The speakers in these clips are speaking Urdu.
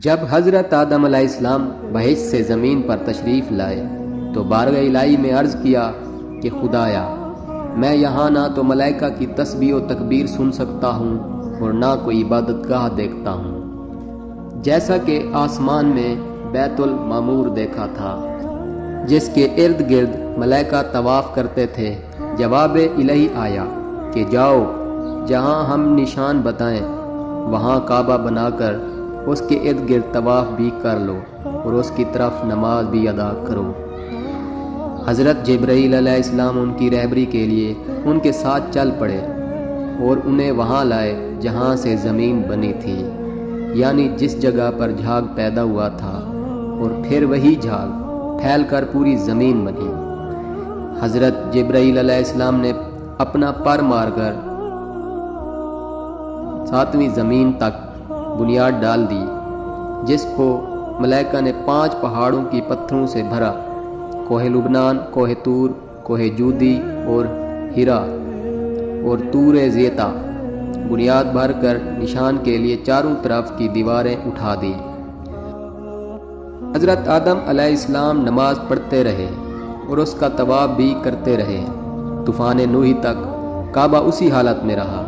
جب حضرت آدم علیہ السلام بہشت سے زمین پر تشریف لائے تو بارگاہ الہی میں عرض کیا کہ خدایا، میں یہاں نہ تو ملائکہ کی تسبیح و تکبیر سن سکتا ہوں اور نہ کوئی عبادت گاہ دیکھتا ہوں، جیسا کہ آسمان میں بیت المعمور دیکھا تھا جس کے ارد گرد ملائکہ طواف کرتے تھے۔ جواب الہی آیا کہ جاؤ، جہاں ہم نشان بتائیں وہاں کعبہ بنا کر اس کے ارد گرد طواف بھی کر لو اور اس کی طرف نماز بھی ادا کرو۔ حضرت جبرائیل علیہ السلام ان کی رہبری کے لیے ان کے ساتھ چل پڑے اور انہیں وہاں لائے جہاں سے زمین بنی تھی، یعنی جس جگہ پر جھاگ پیدا ہوا تھا، اور پھر وہی جھاگ پھیل کر پوری زمین بنی۔ حضرت جبرائیل علیہ السلام نے اپنا پر مار کر 7ویں زمین تک بنیاد ڈال دی، جس کو ملائکہ نے 5 پہاڑوں کی پتھروں سے بھرا: کوہ لبنان، کوہ طور، کوہ جودی اور ہیرا اور طور زیتا۔ بنیاد بھر کر نشان کے لیے چاروں طرف کی دیواریں اٹھا دی۔ حضرت آدم علیہ السلام نماز پڑھتے رہے اور اس کا طواف بھی کرتے رہے۔ طوفان نوح تک کعبہ اسی حالت میں رہا۔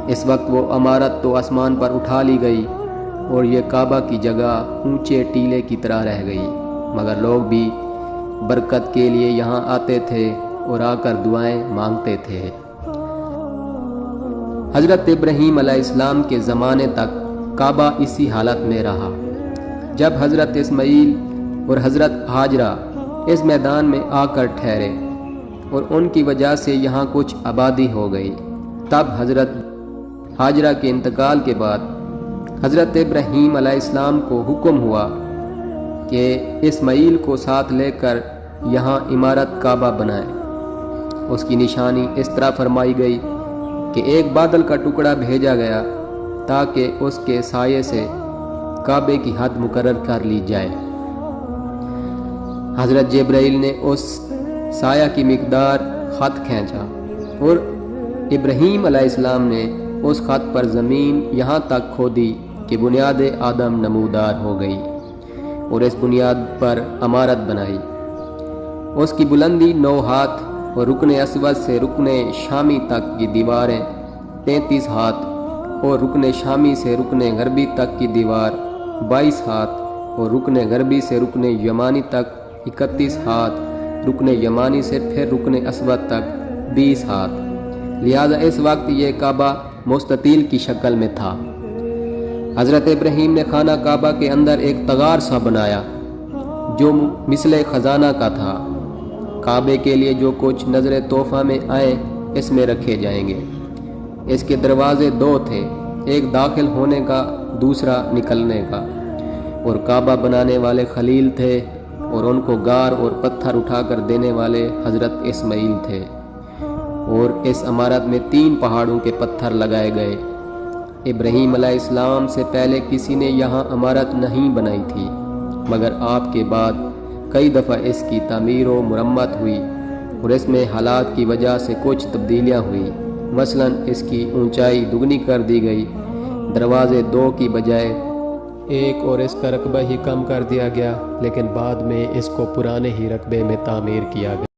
اس وقت وہ عمارت تو آسمان پر اٹھا لی گئی اور یہ کعبہ کی جگہ اونچے ٹیلے کی طرح رہ گئی، مگر لوگ بھی برکت کے لیے یہاں آتے تھے اور آ کر دعائیں مانگتے تھے۔ حضرت ابراہیم علیہ السلام کے زمانے تک کعبہ اسی حالت میں رہا۔ جب حضرت اسماعیل اور حضرت ہاجرہ اس میدان میں آ کر ٹھہرے اور ان کی وجہ سے یہاں کچھ آبادی ہو گئی، تب حضرت ہاجرہ کے انتقال کے بعد حضرت ابراہیم علیہ السلام کو حکم ہوا کہ اسماعیل کو ساتھ لے کر یہاں عمارت کعبہ بنائے۔ اس کی نشانی اس طرح فرمائی گئی کہ ایک بادل کا ٹکڑا بھیجا گیا تاکہ اس کے سائے سے کعبے کی حد مقرر کر لی جائے۔ حضرت جبرائیل نے اس سایہ کی مقدار خط کھینچا اور ابراہیم علیہ السلام نے اس خط پر زمین یہاں تک کھودی کہ بنیاد آدم نمودار ہو گئی اور اس بنیاد پر عمارت بنائی۔ اس کی بلندی 9 ہاتھ اور رکن اسود سے رکن شامی تک کی دیواریں 33 ہاتھ اور رکن شامی سے رکن غربی تک کی دیوار 22 ہاتھ اور رکن غربی سے رکن یمانی تک 31 ہاتھ، رکن یمانی سے پھر رکن اسود تک 20 ہاتھ۔ لہذا اس وقت یہ کعبہ مستطیل کی شکل میں تھا۔ حضرت ابراہیم نے خانہ کعبہ کے اندر ایک تغار سا بنایا جو مثل خزانہ کا تھا۔ کعبے کے لیے جو کچھ نظر تحفہ میں آئے اس میں رکھے جائیں گے۔ اس کے دروازے 2 تھے، ایک داخل ہونے کا، دوسرا نکلنے کا، اور کعبہ بنانے والے خلیل تھے اور ان کو گار اور پتھر اٹھا کر دینے والے حضرت اسماعیل تھے، اور اس عمارت میں 3 پہاڑوں کے پتھر لگائے گئے۔ ابراہیم علیہ السلام سے پہلے کسی نے یہاں عمارت نہیں بنائی تھی، مگر آپ کے بعد کئی دفعہ اس کی تعمیر و مرمت ہوئی اور اس میں حالات کی وجہ سے کچھ تبدیلیاں ہوئی۔ مثلا اس کی اونچائی دگنی کر دی گئی، دروازے 2 کی بجائے 1 اور اس کا رقبہ ہی کم کر دیا گیا، لیکن بعد میں اس کو پرانے ہی رقبے میں تعمیر کیا گیا۔